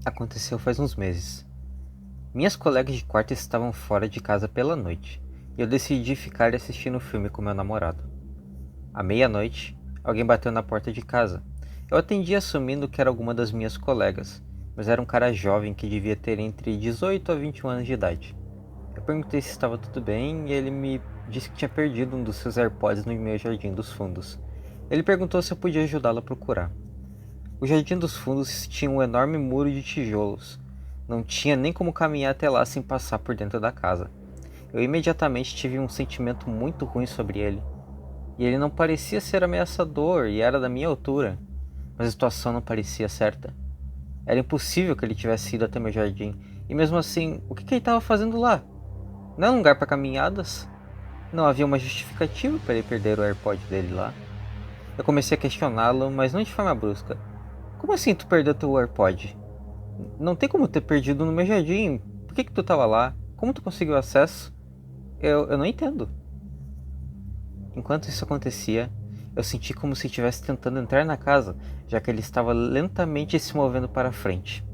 Aconteceu faz uns meses. Minhas colegas de quarto estavam fora de casa pela noite, e eu decidi ficar assistindo o filme com meu namorado. À meia-noite, alguém bateu na porta de casa. Eu atendi assumindo que era alguma das minhas colegas, mas era um cara jovem que devia ter entre 18 a 21 anos de idade. Eu perguntei se estava tudo bem e ele me disse que tinha perdido um dos seus AirPods no meu jardim dos fundos. Ele perguntou se eu podia ajudá-lo a procurar. O jardim dos fundos tinha um enorme muro de tijolos. Não tinha nem como caminhar até lá sem passar por dentro da casa. Eu imediatamente tive um sentimento muito ruim sobre ele. E ele não parecia ser ameaçador e era da minha altura. Mas a situação não parecia certa. Era impossível que ele tivesse ido até meu jardim. E mesmo assim, o que ele estava fazendo lá? Não é um lugar para caminhadas? Não havia uma justificativa para ele perder o AirPod dele lá. Eu comecei a questioná-lo, mas não de forma brusca. Como assim tu perdeu teu AirPod? Não tem como ter perdido no meu jardim. Por que tu estava lá? Como tu conseguiu acesso? Eu não entendo. Enquanto isso acontecia, eu senti como se estivesse tentando entrar na casa, já que ele estava lentamente se movendo para frente.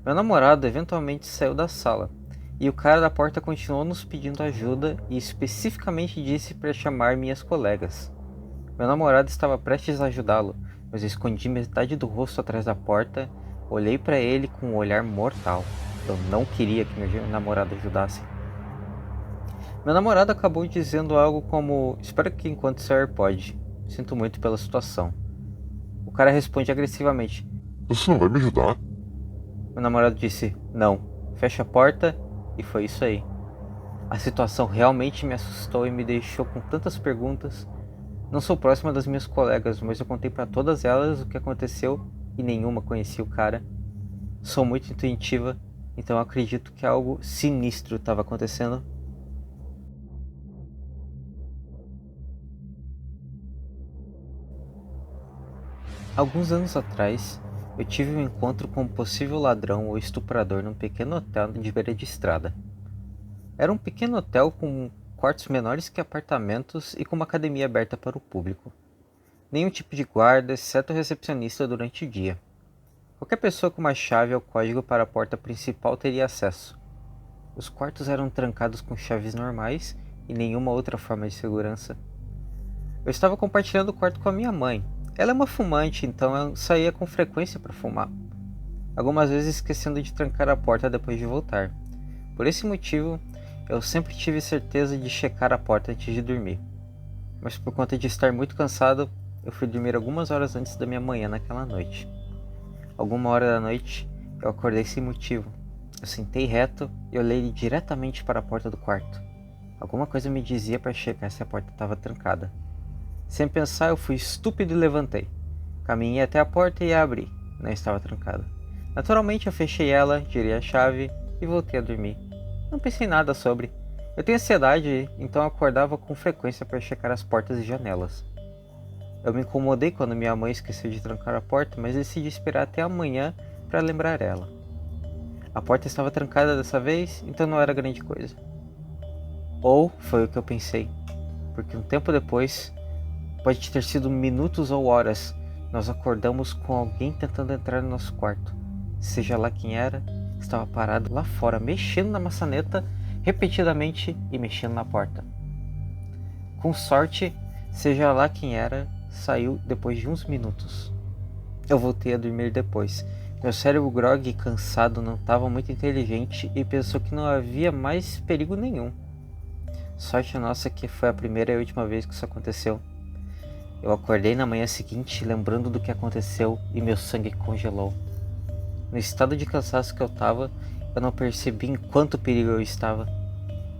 Meu namorado eventualmente saiu da sala, e o cara da porta continuou nos pedindo ajuda e especificamente disse para chamar minhas colegas. Meu namorado estava prestes a ajudá-lo, mas eu escondi metade do rosto atrás da porta, olhei para ele com um olhar mortal. Eu não queria que meu namorado ajudasse. Meu namorado acabou dizendo algo como: espero que encontre seu AirPod. Sinto muito pela situação. O cara responde agressivamente: Você não vai me ajudar? meu namorado disse: não. Fecha a porta, e foi isso aí. A situação realmente me assustou e me deixou com tantas perguntas. Não sou próxima das minhas colegas, mas eu contei para todas elas o que aconteceu e nenhuma conhecia o cara. Sou muito intuitiva, então acredito que algo sinistro estava acontecendo. Alguns anos atrás, eu tive um encontro com um possível ladrão ou estuprador num pequeno hotel de beira de estrada. Era um pequeno hotel com quartos menores que apartamentos e com uma academia aberta para o público. Nenhum tipo de guarda, exceto o recepcionista durante o dia. Qualquer pessoa com uma chave ou código para a porta principal teria acesso. Os quartos eram trancados com chaves normais e nenhuma outra forma de segurança. Eu estava compartilhando o quarto com a minha mãe. Ela é uma fumante, então eu saía com frequência para fumar. Algumas vezes esquecendo de trancar a porta depois de voltar. Por esse motivo, eu sempre tive certeza de checar a porta antes de dormir. Mas por conta de estar muito cansado, eu fui dormir algumas horas antes da minha manhã naquela noite. Alguma hora da noite, eu acordei sem motivo. Eu sentei reto e olhei diretamente para a porta do quarto. Alguma coisa me dizia para checar se a porta estava trancada. Sem pensar, eu fui estúpido e levantei. Caminhei até a porta e a abri. Não estava trancada. Naturalmente, eu fechei ela, tirei a chave e voltei a dormir. Não pensei nada sobre. Eu tenho ansiedade, então acordava com frequência para checar as portas e janelas. Eu me incomodei quando minha mãe esqueceu de trancar a porta, mas decidi esperar até amanhã para lembrar ela. A porta estava trancada dessa vez, então não era grande coisa. Ou foi o que eu pensei, porque um tempo depois, pode ter sido minutos ou horas, nós acordamos com alguém tentando entrar no nosso quarto. Seja lá quem era, estava parado lá fora, mexendo na maçaneta repetidamente e mexendo na porta. Com sorte, seja lá quem era, saiu depois de uns minutos. Eu voltei a dormir depois. Meu cérebro grogue e cansado não estava muito inteligente e pensou que não havia mais perigo nenhum. Sorte nossa que foi a primeira e última vez que isso aconteceu. Eu acordei na manhã seguinte lembrando do que aconteceu e meu sangue congelou. No estado de cansaço que eu estava, eu não percebi em quanto perigo eu estava.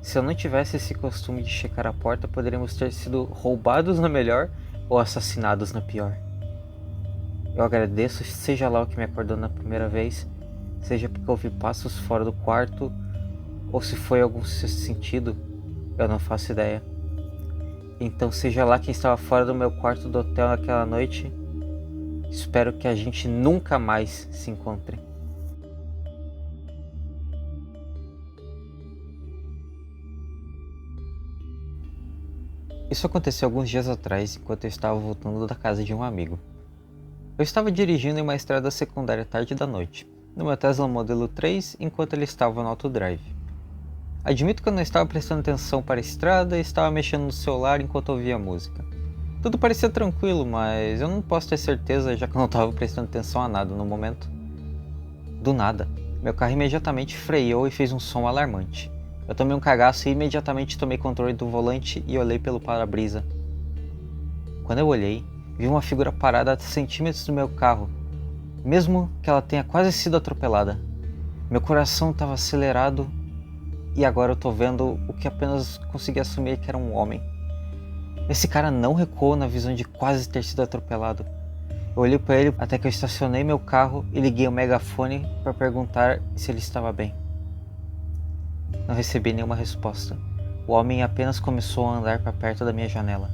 Se eu não tivesse esse costume de checar a porta, poderíamos ter sido roubados na melhor ou assassinados na pior. Eu agradeço, seja lá o que me acordou na primeira vez, seja porque ouvi passos fora do quarto, ou se foi algum sexto sentido, eu não faço ideia. Então, seja lá quem estava fora do meu quarto do hotel naquela noite, espero que a gente nunca mais se encontre. Isso aconteceu alguns dias atrás, enquanto eu estava voltando da casa de um amigo. Eu estava dirigindo em uma estrada secundária tarde da noite. no meu Tesla Modelo 3 enquanto ele estava no autodrive. Admito que eu não estava prestando atenção para a estrada e estava mexendo no celular enquanto ouvia música. Tudo parecia tranquilo, mas eu não posso ter certeza já que eu não estava prestando atenção a nada no momento. Do nada, meu carro imediatamente freou e fez um som alarmante. Eu tomei um cagaço e imediatamente tomei controle do volante e olhei pelo para-brisa. Quando eu olhei, vi uma figura parada a centímetros do meu carro, mesmo que ela tenha quase sido atropelada. Meu coração estava acelerado e agora eu tô vendo o que apenas consegui assumir que era um homem. Esse cara não recuou na visão de quase ter sido atropelado. Eu olhei para ele até que eu estacionei meu carro e liguei o megafone para perguntar se ele estava bem. Não recebi nenhuma resposta. O homem apenas começou a andar para perto da minha janela.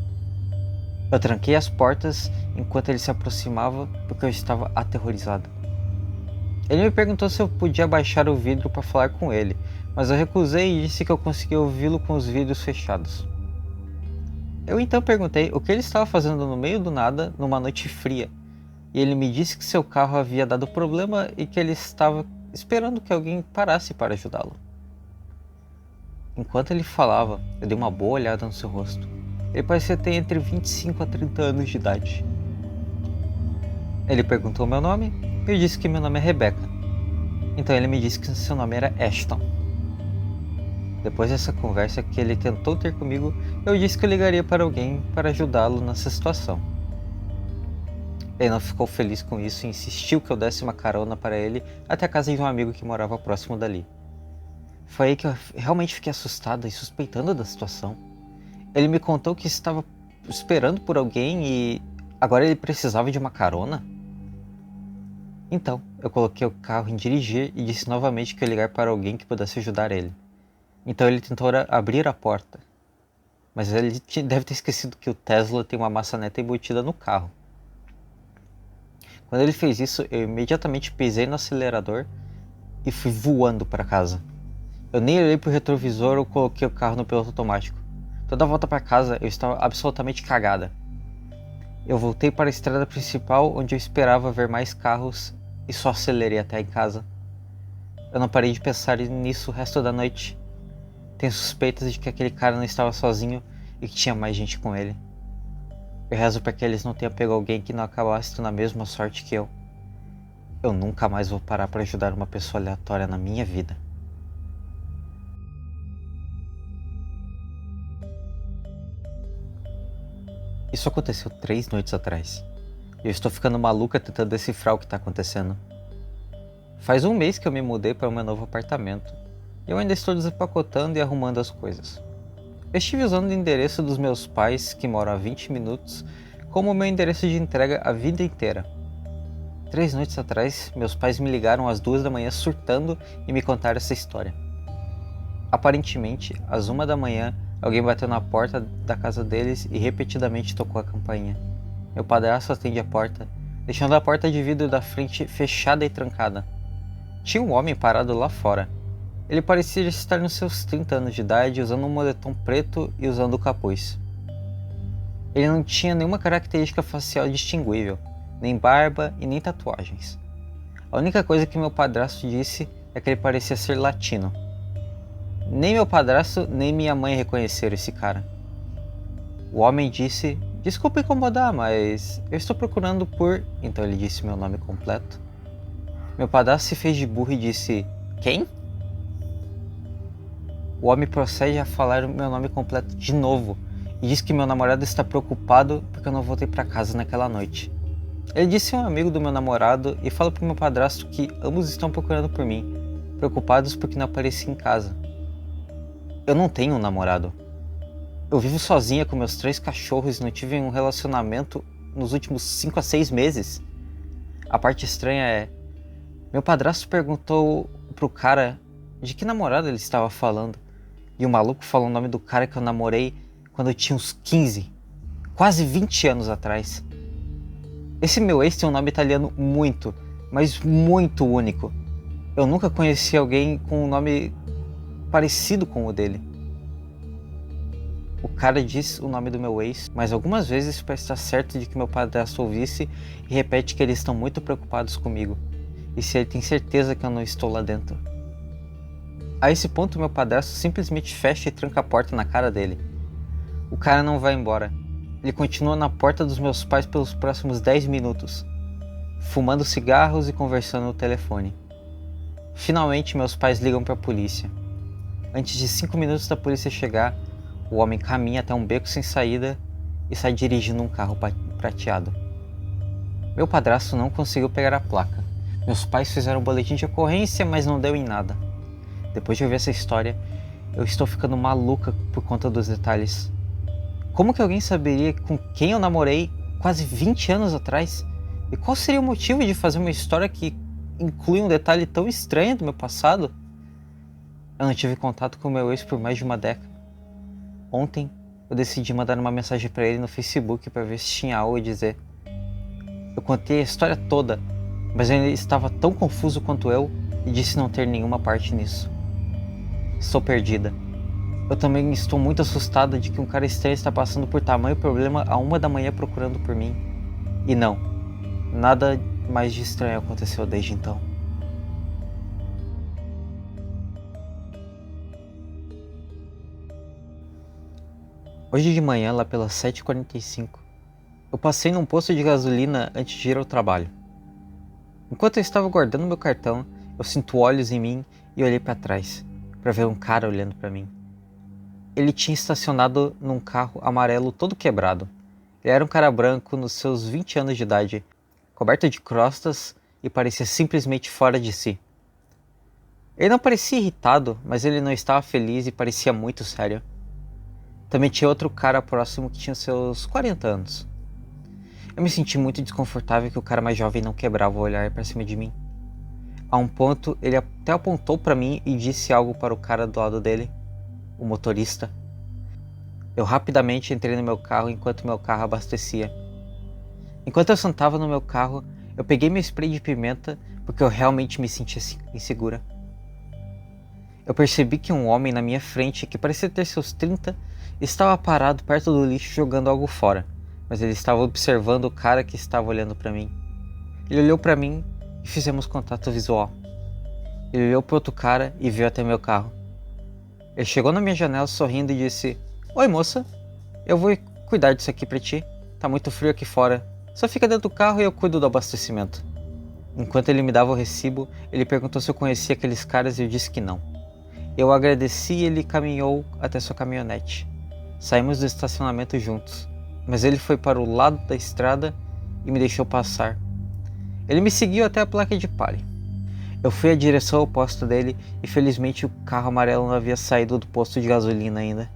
Eu tranquei as portas enquanto ele se aproximava porque eu estava aterrorizado. Ele me perguntou se eu podia baixar o vidro para falar com ele, mas eu recusei e disse que eu conseguia ouvi-lo com os vidros fechados. Eu então perguntei o que ele estava fazendo no meio do nada numa noite fria, e ele me disse que seu carro havia dado problema e que ele estava esperando que alguém parasse para ajudá-lo. Enquanto ele falava, eu dei uma boa olhada no seu rosto. Ele parecia ter entre 25 a 30 anos de idade. Ele perguntou meu nome e eu disse que meu nome é Rebecca. Então ele me disse que seu nome era Ashton. Depois dessa conversa que ele tentou ter comigo, eu disse que eu ligaria para alguém para ajudá-lo nessa situação. Ele não ficou feliz com isso e insistiu que eu desse uma carona para ele até a casa de um amigo que morava próximo dali. Foi aí que eu realmente fiquei assustado e suspeitando da situação. Ele me contou que estava esperando por alguém e agora ele precisava de uma carona? Então, eu coloquei o carro em dirigir e disse novamente que ia ligar para alguém que pudesse ajudar ele. Então ele tentou abrir a porta, mas ele deve ter esquecido que o Tesla tem uma maçaneta embutida no carro. Quando ele fez isso, eu imediatamente pisei no acelerador e fui voando para casa. Eu nem olhei para o retrovisor ou coloquei o carro no piloto automático. Toda a volta para casa eu estava absolutamente cagada. Eu voltei para a estrada principal onde eu esperava ver mais carros e só acelerei até em casa. Eu não parei de pensar nisso o resto da noite. Tenho suspeitas de que aquele cara não estava sozinho e que tinha mais gente com ele. Eu rezo para que eles não tenham pego alguém que não acabasse tendo a mesma sorte que eu. Eu nunca mais vou parar para ajudar uma pessoa aleatória na minha vida. Isso aconteceu 3 noites atrás. E eu estou ficando maluca tentando decifrar o que está acontecendo. Faz um mês que eu me mudei para o meu novo apartamento. E eu ainda estou desempacotando e arrumando as coisas. Eu estive usando o endereço dos meus pais, que moram a 20 minutos, como meu endereço de entrega a vida inteira. 3 noites atrás, meus pais me ligaram às 2 da manhã surtando e me contaram essa história. Aparentemente, às 1 da manhã, alguém bateu na porta da casa deles e repetidamente tocou a campainha. Meu padrasto atende a porta, deixando a porta de vidro da frente fechada e trancada. Tinha um homem parado lá fora. Ele parecia estar nos seus 30 anos de idade, usando um moletom preto e usando o capuz. Ele não tinha nenhuma característica facial distinguível, nem barba e nem tatuagens. A única coisa que meu padrasto disse é que ele parecia ser latino. Nem meu padrasto nem minha mãe reconheceram esse cara. O homem disse: "Desculpa incomodar, mas eu estou procurando por..." Então ele disse meu nome completo. Meu padrasto se fez de burro e disse: "Quem?" O homem procede a falar o meu nome completo de novo e diz que meu namorado está preocupado porque eu não voltei para casa naquela noite. Ele disse ser um amigo do meu namorado e fala para meu padrasto que ambos estão procurando por mim, preocupados porque não apareci em casa. Eu não tenho um namorado. Eu vivo sozinha com meus 3 cachorros e não tive um relacionamento nos últimos 5 a 6 meses. A parte estranha é... Meu padrasto perguntou pro cara de que namorado ele estava falando. E o maluco falou o nome do cara que eu namorei quando eu tinha uns 15, quase 20 anos atrás. Esse meu ex tem um nome italiano muito, mas muito único. Eu nunca conheci alguém com um nome parecido com o dele. O cara diz o nome do meu ex, mas algumas vezes para estar certo de que meu padrasto ouvisse e repete que eles estão muito preocupados comigo. e se ele tem certeza que eu não estou lá dentro. A esse ponto, meu padrasto simplesmente fecha e tranca a porta na cara dele. O cara não vai embora. Ele continua na porta dos meus pais pelos próximos 10 minutos, fumando cigarros e conversando no telefone. Finalmente, meus pais ligam para a polícia. Antes de 5 minutos da polícia chegar, o homem caminha até um beco sem saída e sai dirigindo um carro prateado. Meu padrasto não conseguiu pegar a placa. Meus pais fizeram um boletim de ocorrência, mas não deu em nada. Depois de ouvir essa história, eu estou ficando maluca por conta dos detalhes. Como que alguém saberia com quem eu namorei quase 20 anos atrás? E qual seria o motivo de fazer uma história que inclui um detalhe tão estranho do meu passado? Eu não tive contato com meu ex por mais de uma década. Ontem, eu decidi mandar uma mensagem para ele no Facebook para ver se tinha algo a dizer. Eu contei a história toda, mas ele estava tão confuso quanto eu e disse não ter nenhuma parte nisso. Estou perdida. Eu também estou muito assustada de que um cara estranho está passando por tamanho problema à 1 da manhã procurando por mim. E não, nada mais de estranho aconteceu desde então. Hoje de manhã, lá pelas 7h45, eu passei num posto de gasolina antes de ir ao trabalho. Enquanto eu estava guardando meu cartão, eu sinto olhos em mim e olhei para trás, para ver um cara olhando para mim. Ele tinha estacionado num carro amarelo todo quebrado. Ele era um cara branco nos seus 20 anos de idade, coberto de crostas e parecia simplesmente fora de si. Ele não parecia irritado, mas ele não estava feliz e parecia muito sério. Também tinha outro cara próximo que tinha seus 40 anos. Eu me senti muito desconfortável que o cara mais jovem não quebrava o olhar para cima de mim. A um ponto, ele até apontou para mim e disse algo para o cara do lado dele, o motorista. Eu rapidamente entrei no meu carro enquanto meu carro abastecia. Enquanto eu sentava no meu carro, eu peguei meu spray de pimenta porque eu realmente me sentia insegura. Eu percebi que um homem na minha frente, que parecia ter seus 30, estava parado perto do lixo jogando algo fora, mas ele estava observando o cara que estava olhando para mim. Ele olhou para mim e fizemos contato visual. Ele olhou para outro cara e veio até meu carro. Ele chegou na minha janela sorrindo e disse: "Oi moça, eu vou cuidar disso aqui pra ti. Tá muito frio aqui fora. Só fica dentro do carro e eu cuido do abastecimento." Enquanto ele me dava o recibo, ele perguntou se eu conhecia aqueles caras e eu disse que não. Eu agradeci e ele caminhou até sua caminhonete. Saímos do estacionamento juntos, mas ele foi para o lado da estrada e me deixou passar. Ele me seguiu até a placa de pare. Eu fui à direção oposta dele e felizmente o carro amarelo não havia saído do posto de gasolina ainda.